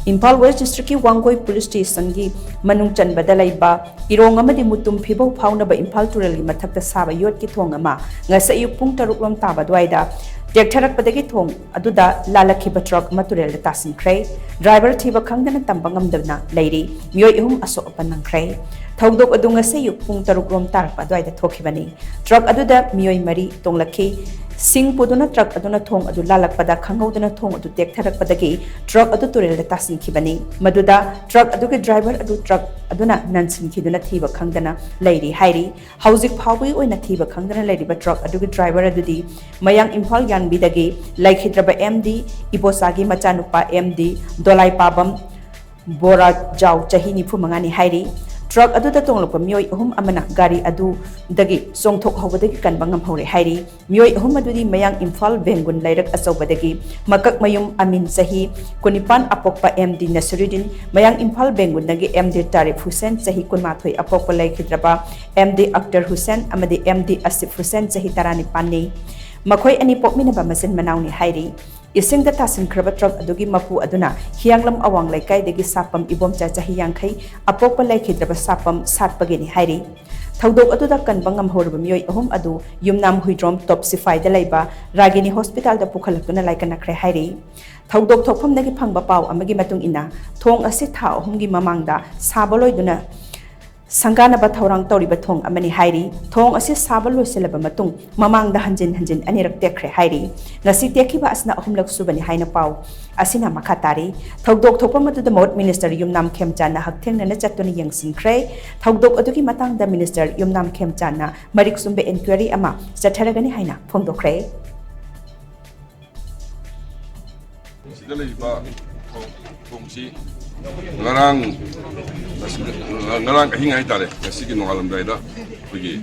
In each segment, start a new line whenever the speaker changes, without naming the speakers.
Imphal West District ki WANGOI Police Station gi manung CHANBADA LEIBA Irong Amadi Mutum Phibou Phaonaba Imphal Turel gi Mathakta Shaba Yotki Thong ama ngasa ayuk pung 6 lom TABA ADUWAIDA THEKTHARAKPADI Thong ADUDA LALLAKHIBA truck ama Turel da TASHINKHRE driver THIBA KHANGDANA TAMBA NGAMDANA LEIRI MEEOI ahum ASHOK APAN NANGKHRE Thogdok adu ngasa ayuk pung 6 lom TARAKPA ADUWAIDA thokhibani truck aduda MEEOI mari tonglakhi Sing puduna truck aduna thong adu lalakpada KHANGDANA thong adu THEKTHARAKPADAGI truck adu Turel da TASHINKHIBani maduda truck adu ke driver adu truck aduna nansinkhiduna THIBA KHANGDANA LEIRI hairi hauzik phawbi oina THIBA KHANGDANA LEIRIBA truck adu ke driver adudi mayang Imphal yangbidagi laikhidraba MD ibosagi machanupa MD dolai pabam bora jaw chahi nifu mangani hairi truck adu da tonglokpa MEEOI ahum amana gari adu dagi songthok hobadagi kanba ngamhore hairi MEEOI ahum adudi mayang Imphal bengun lairak achobadagi makak mayum amin sahi kunipan apokpa MD Nasiruddin mayang Imphal bengun dagi MD Tarif Hussain sahi kunmathoi apokpa laikhidraba MD Akhtar Hussain amadi MD Asif Hussain sahi tarani panni makhoi ani pokminaba masin manawni hairi Ising da TASHINKHRE truck adugi mapu aduna hianglam awang laikai degi sapam ibom chahi yangkhai apokpa laikhidraba sapam satpagini hairi Thogdok aduda kanba ngamhorba MEEOI ahum adu yumnam huidrom top sifai da leiba ragini hospital da pukhalakuna laikanakhre hairi Thogdok thokpham nagi phangba paw amagi matung ina thong ase tha ahumgi mamangda sabaloiduna Sangana ba thorang tori ba thong amani hairi thong ase sabal loiselaba matung mamang da hanjin anirak Thekkhre hairi ngasi tekhiba asna ahumlak subani haina paw asina makhatari thogdok thokpa matu da mot minister yumnam khemchana hakthengna na chatuni yangsinkhre thogdok adugi matang da minister yumnam khemchana marik sumbe inquiry ama chatharagani haina phongdokhre
sida LEIBA thongsi ngarang kahing ay tare kasi kinualam dahil da pagi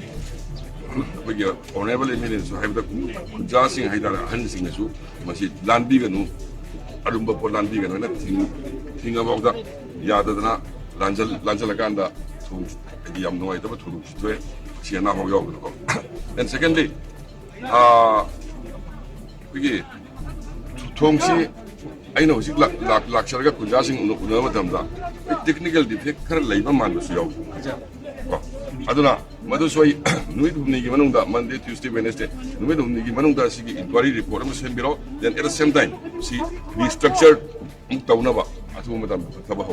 honorable eminence so haibda kujasing ay tare hansing su masih landi ganu adumba po landi ganu na tinga bawda yada na lanjal kanda tu yam no ay da tu tu siya na ho yog ko and secondly pagi thongsi I know, Laksharaga Kujasing Unamatamda, technical defect, LEIBA Manusio. Aduna, Madusway, Nuit Manunda, Monday, Tuesday, Wednesday, Nuit Manunda, inquiry report, then at the same time, see, we structured Phaonaba, Atumatam, TABA,